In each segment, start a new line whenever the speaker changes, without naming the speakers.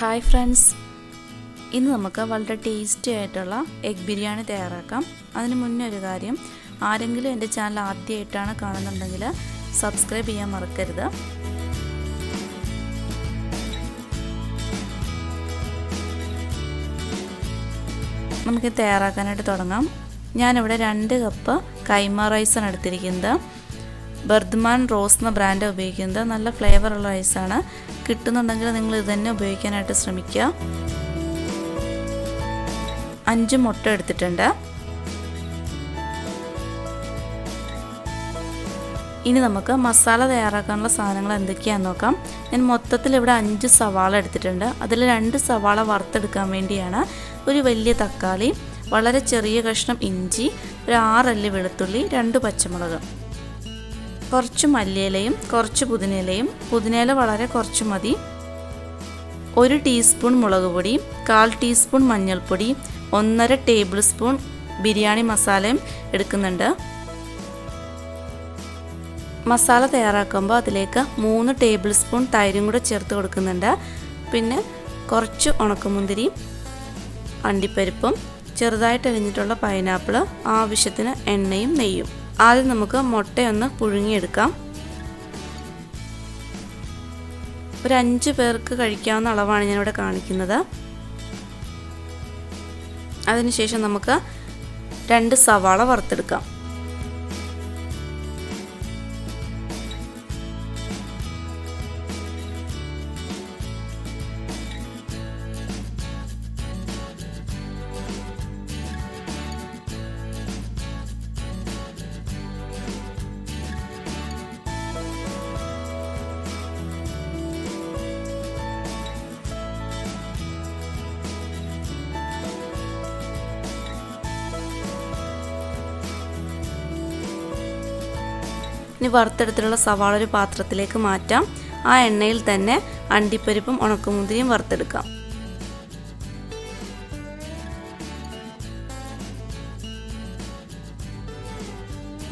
Hi friends, ഇന്ന് നമുക്ക് വളരെ ടേസ്റ്റി ആയിട്ടുള്ള എഗ് ബിരിയാണി തയ്യാറാക്കാം. അതിന് മുന്നേ ഒരു കാര്യം, ആരെങ്കിലും എൻ്റെ ചാനൽ ആദ്യമായിട്ടാണ് കാണുന്നുണ്ടെങ്കിൽ സബ്സ്ക്രൈബ് ചെയ്യാൻ മറക്കരുത്. നമുക്ക് തയ്യാറാക്കാനായിട്ട് തുടങ്ങാം. ഞാനിവിടെ 2 കപ്പ് കൈമ റൈസാണ് എടുത്തിരിക്കുന്നത്. ബർദ്മാൻ റോസ് എന്ന ബ്രാൻഡ് ഉപയോഗിക്കുന്നത്. നല്ല ഫ്ലേവറുള്ള റൈസാണ്. കിട്ടുന്നുണ്ടെങ്കിൽ നിങ്ങൾ ഇത് തന്നെ ഉപയോഗിക്കാനായിട്ട് ശ്രമിക്കുക. 5 മുട്ട എടുത്തിട്ടുണ്ട്. ഇനി നമുക്ക് മസാല തയ്യാറാക്കാനുള്ള സാധനങ്ങൾ എന്തൊക്കെയാണെന്ന് നോക്കാം. ഞാൻ മൊത്തത്തിൽ ഇവിടെ 5 സവാള എടുത്തിട്ടുണ്ട്. അതിൽ 2 സവാള വറുത്തെടുക്കാൻ വേണ്ടിയാണ്. ഒരു വലിയ തക്കാളി, വളരെ ചെറിയ കഷ്ണം ഇഞ്ചി, ഒരു 6 അല്ലി വെളുത്തുള്ളി, 2 പച്ചമുളക്, കുറച്ച് മല്ലിയിലയും കുറച്ച് പുതിനയിലയും, പുതിനയില വളരെ കുറച്ച് മതി, 1 ടീസ്പൂൺ മുളക് പൊടി, 1/4 ടീസ്പൂൺ മഞ്ഞൾപ്പൊടി, 1.5 ടേബിൾ സ്പൂൺ ബിരിയാണി മസാലയും എടുക്കുന്നുണ്ട്. മസാല തയ്യാറാക്കുമ്പോൾ അതിലേക്ക് 3 ടേബിൾ സ്പൂൺ തൈരും കൂടെ ചേർത്ത് കൊടുക്കുന്നുണ്ട്. പിന്നെ കുറച്ച് ഉണക്കമുന്തിരി, അണ്ടിപ്പരിപ്പും, ചെറുതായിട്ട് അരിഞ്ഞിട്ടുള്ള പൈനാപ്പിൾ, ആവശ്യത്തിന് എണ്ണയും നെയ്യും. ആദ്യം നമുക്ക് മുട്ടയൊന്ന് പുഴുങ്ങിയെടുക്കാം. ഒരു 5 പേർക്ക് കഴിക്കാവുന്ന അളവാണ് ഞാനിവിടെ കാണിക്കുന്നത്. അതിനുശേഷം നമുക്ക് 2 സവാള വറുത്തെടുക്കാം. ഇനി വറുത്തെടുത്തിട്ടുള്ള സവാള ഒരു പാത്രത്തിലേക്ക് മാറ്റാം. ആ എണ്ണയിൽ തന്നെ അണ്ടിപ്പരിപ്പും ഉണക്കമുന്തിരിയും വറുത്തെടുക്കാം.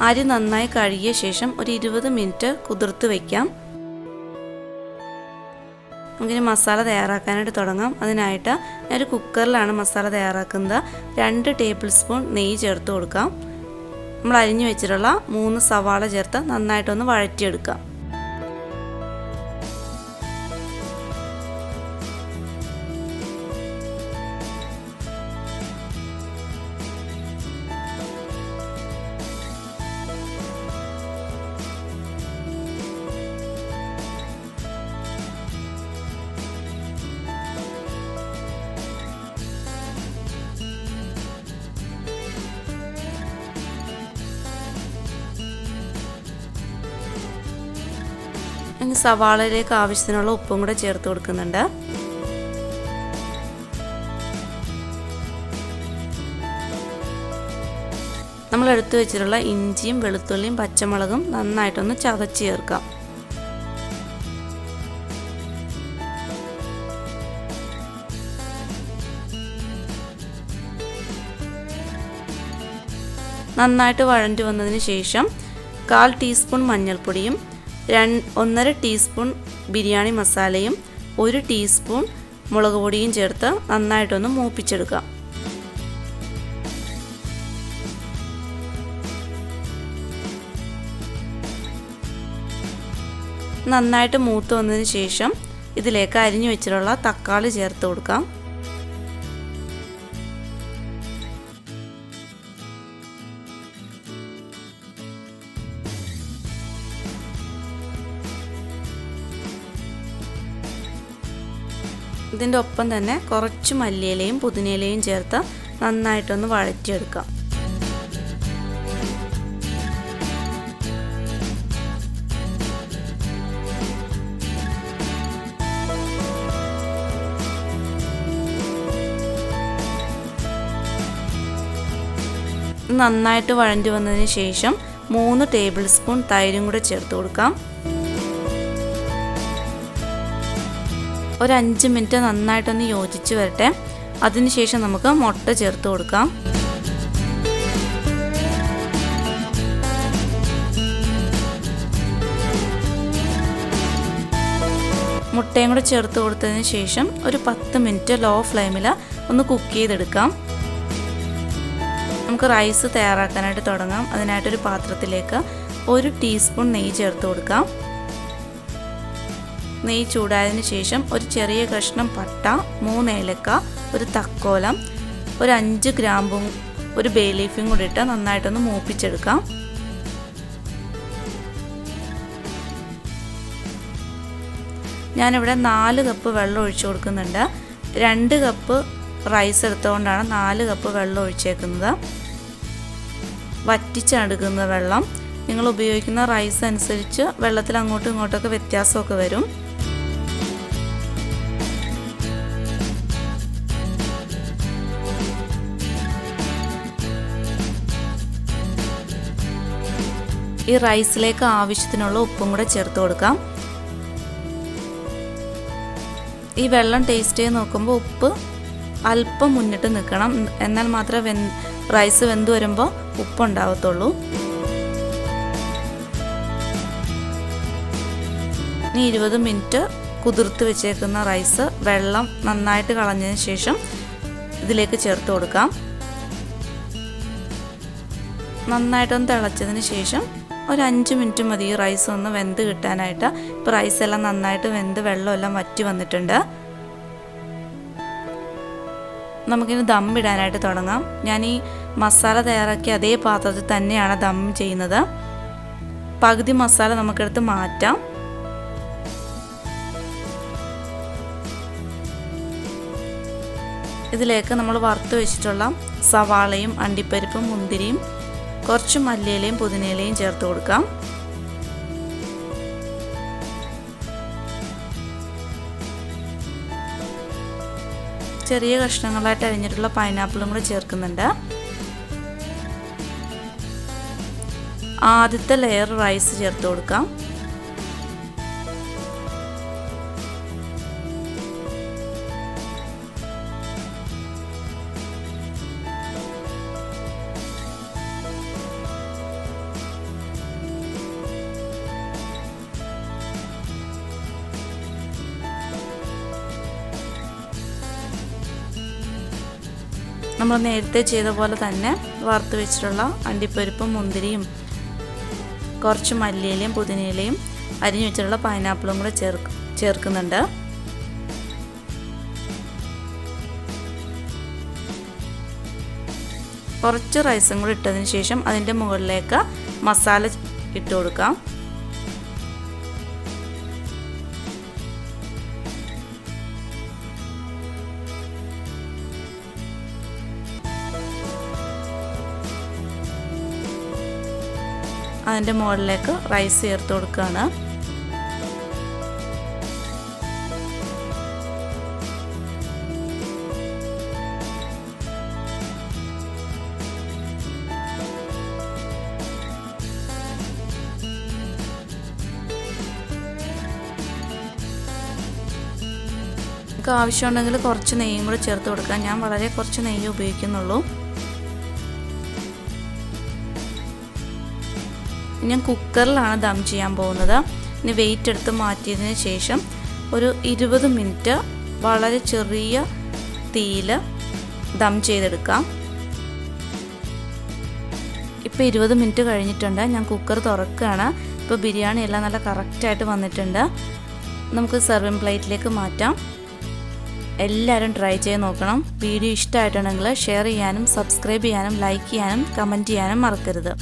അരി നന്നായി കഴുകിയ ശേഷം ഒരു 20 മിനിറ്റ് കുതിർത്ത് വയ്ക്കാം. നമുക്കിനി മസാല തയ്യാറാക്കാനായിട്ട് തുടങ്ങാം. അതിനായിട്ട് ഞാനൊരു കുക്കറിലാണ് മസാല തയ്യാറാക്കുന്നത്. 2 ടേബിൾ സ്പൂൺ നെയ്യ് ചേർത്ത് കൊടുക്കാം. നമ്മൾ അരിഞ്ഞു വെച്ചിട്ടുള്ള 3 സവാള ചേർത്ത് നന്നായിട്ടൊന്ന് വഴറ്റിയെടുക്കാം. ഇനി സവാളയിലേക്ക് ആവശ്യത്തിനുള്ള ഉപ്പും കൂടെ ചേർത്ത് കൊടുക്കുന്നുണ്ട്. നമ്മൾ എടുത്തു വെച്ചിട്ടുള്ള ഇഞ്ചിയും വെളുത്തുള്ളിയും പച്ചമുളകും നന്നായിട്ടൊന്ന് ചതച്ച് ചേർക്കാം. നന്നായിട്ട് വഴണ്ടി വന്നതിന് ശേഷം 1/4 ടീസ്പൂൺ മഞ്ഞൾപ്പൊടിയും, 1.5 ടീസ്പൂൺ ബിരിയാണി മസാലയും, 1 ടീസ്പൂൺ മുളക് പൊടിയും ചേർത്ത് നന്നായിട്ടൊന്ന് മൂപ്പിച്ചെടുക്കാം. നന്നായിട്ട് മൂത്ത് വന്നതിന് ശേഷം ഇതിലേക്ക് അരിഞ്ഞു വെച്ചിട്ടുള്ള തക്കാളി ചേർത്ത് കൊടുക്കാം. ഇതിൻ്റെ ഒപ്പം തന്നെ കുറച്ച് മല്ലിയിലയും പുതിനയിലയും ചേർത്ത് നന്നായിട്ടൊന്ന് വഴറ്റിയെടുക്കാം. നന്നായിട്ട് വഴറ്റി വന്നതിന് ശേഷം 3 ടേബിൾ സ്പൂൺ തൈരും കൂടെ ചേർത്ത് കൊടുക്കാം. ഒരു 5 മിനിറ്റ് നന്നായിട്ടൊന്ന് യോജിച്ച് വരട്ടെ. അതിനുശേഷം നമുക്ക് മുട്ട ചേർത്ത് കൊടുക്കാം. മുട്ടയും കൂടെ ചേർത്ത് കൊടുത്തതിന് ശേഷം ഒരു 10 മിനിറ്റ് ലോ ഫ്ലെയിമിൽ ഒന്ന് കുക്ക് ചെയ്തെടുക്കാം. നമുക്ക് റൈസ് തയ്യാറാക്കാനായിട്ട് തുടങ്ങാം. അതിനായിട്ടൊരു പാത്രത്തിലേക്ക് 1 ടീസ്പൂൺ നെയ്യ് ചേർത്ത് കൊടുക്കാം. നെയ്യ് ചൂടായതിന് ശേഷം ഒരു ചെറിയ കഷ്ണം പട്ട, 3 ഏലക്ക, ഒരു തക്കോലം, ഒരു 5 ഗ്രാമ്പും ഒരു ബേ ലീഫും കൂടി ഇട്ട് നന്നായിട്ടൊന്ന് മൂപ്പിച്ചെടുക്കാം. ഞാനിവിടെ 4 കപ്പ് വെള്ളം ഒഴിച്ചു കൊടുക്കുന്നുണ്ട്. 2 കപ്പ് റൈസ് എടുത്തുകൊണ്ടാണ് 4 കപ്പ് വെള്ളം ഒഴിച്ചേക്കുന്നത്. വറ്റിച്ചെടുക്കുന്ന വെള്ളം നിങ്ങൾ ഉപയോഗിക്കുന്ന റൈസ് അനുസരിച്ച് വെള്ളത്തിൽ അങ്ങോട്ടും ഇങ്ങോട്ടൊക്കെ വ്യത്യാസമൊക്കെ വരും. ഈ റൈസിലേക്ക് ആവശ്യത്തിനുള്ള ഉപ്പും കൂടെ ചേർത്ത് കൊടുക്കാം. ഈ വെള്ളം ടേസ്റ്റ് ചെയ്ത് നോക്കുമ്പോൾ ഉപ്പ് അല്പം മുന്നിട്ട് നിൽക്കണം. എന്നാൽ മാത്രമേ റൈസ് വെന്ത് വരുമ്പോൾ ഉപ്പുണ്ടാവത്തുള്ളൂ. ഇനി 20 മിനിറ്റ് കുതിർത്ത് വെച്ചേക്കുന്ന റൈസ് വെള്ളം നന്നായിട്ട് കളഞ്ഞതിന് ശേഷം ഇതിലേക്ക് ചേർത്ത് കൊടുക്കാം. നന്നായിട്ടൊന്ന് തിളച്ചതിന് ശേഷം ഒരു 5 മിനിറ്റ് മതി ഈ റൈസ് ഒന്ന് വെന്ത് കിട്ടാനായിട്ട്. ഇപ്പോൾ റൈസെല്ലാം നന്നായിട്ട് വെന്ത് വെള്ളമെല്ലാം വറ്റി വന്നിട്ടുണ്ട്. നമുക്കിനി ദം ഇടാനായിട്ട് തുടങ്ങാം. ഞാൻ ഈ മസാല തയ്യാറാക്കി അതേ പാത്രത്തിൽ തന്നെയാണ് ദം ചെയ്യുന്നത്. പകുതി മസാല നമുക്കെടുത്ത് മാറ്റാം. ഇതിലേക്ക് നമ്മൾ വറുത്ത് വെച്ചിട്ടുള്ള സവാളയും അണ്ടിപ്പരിപ്പും മുന്തിരിയും കുറച്ച് മല്ലിയിലയും പുതിനയിലയും ചേർത്ത് കൊടുക്കാം. ചെറിയ കഷ്ണങ്ങളായിട്ട് അരിഞ്ഞിട്ടുള്ള പൈനാപ്പിളും കൂടെ ചേർക്കുന്നുണ്ട്. ആദ്യത്തെ ലെയർ റൈസ് ചേർത്ത് കൊടുക്കാം. നമ്മൾ നേരത്തെ ചെയ്ത പോലെ തന്നെ വറുത്ത് വെച്ചിട്ടുള്ള അണ്ടിപ്പരിപ്പും മുന്തിരിയും കുറച്ച് മല്ലിയിലയും പുതിനയിലയും അരിഞ്ഞു വെച്ചിട്ടുള്ള പൈനാപ്പിളും കൂടെ ചേർക്കുന്നുണ്ട്. കുറച്ച് റൈസും കൂടി ഇട്ടതിന് ശേഷം അതിൻ്റെ മുകളിലേക്ക് മസാല ഇട്ട് കൊടുക്കാം. അതിൻ്റെ മുകളിലേക്ക് റൈസ് ചേർത്ത് കൊടുക്കുകയാണ്. നമുക്ക് ആവശ്യമുണ്ടെങ്കിൽ കുറച്ച് നെയ്യും കൂടി ചേർത്ത് കൊടുക്കാം. ഞാൻ വളരെ കുറച്ച് നെയ്യ് ഉപയോഗിക്കുന്നുള്ളൂ. ഞാൻ കുക്കറിലാണ് ദം ചെയ്യാൻ പോകുന്നത്. ഇനി വെയിറ്റ് എടുത്ത് മാറ്റിയതിന് ശേഷം ഒരു 20 മിനിറ്റ് വളരെ ചെറിയ തീയിൽ ദം ചെയ്തെടുക്കാം. ഇപ്പോൾ 20 മിനിറ്റ് കഴിഞ്ഞിട്ടുണ്ട്. ഞാൻ കുക്കർ തുറക്കുകയാണ്. ഇപ്പോൾ ബിരിയാണി എല്ലാം നല്ല കറക്റ്റായിട്ട് വന്നിട്ടുണ്ട്. നമുക്ക് സെർവിങ് പ്ലേറ്റിലേക്ക് മാറ്റാം. എല്ലാവരും ട്രൈ ചെയ്ത് നോക്കണം. വീഡിയോ ഇഷ്ടമായിട്ടുണ്ടെങ്കിൽ ഷെയർ ചെയ്യാനും സബ്സ്ക്രൈബ് ചെയ്യാനും ലൈക്ക് ചെയ്യാനും കമൻറ്റ് ചെയ്യാനും മറക്കരുത്.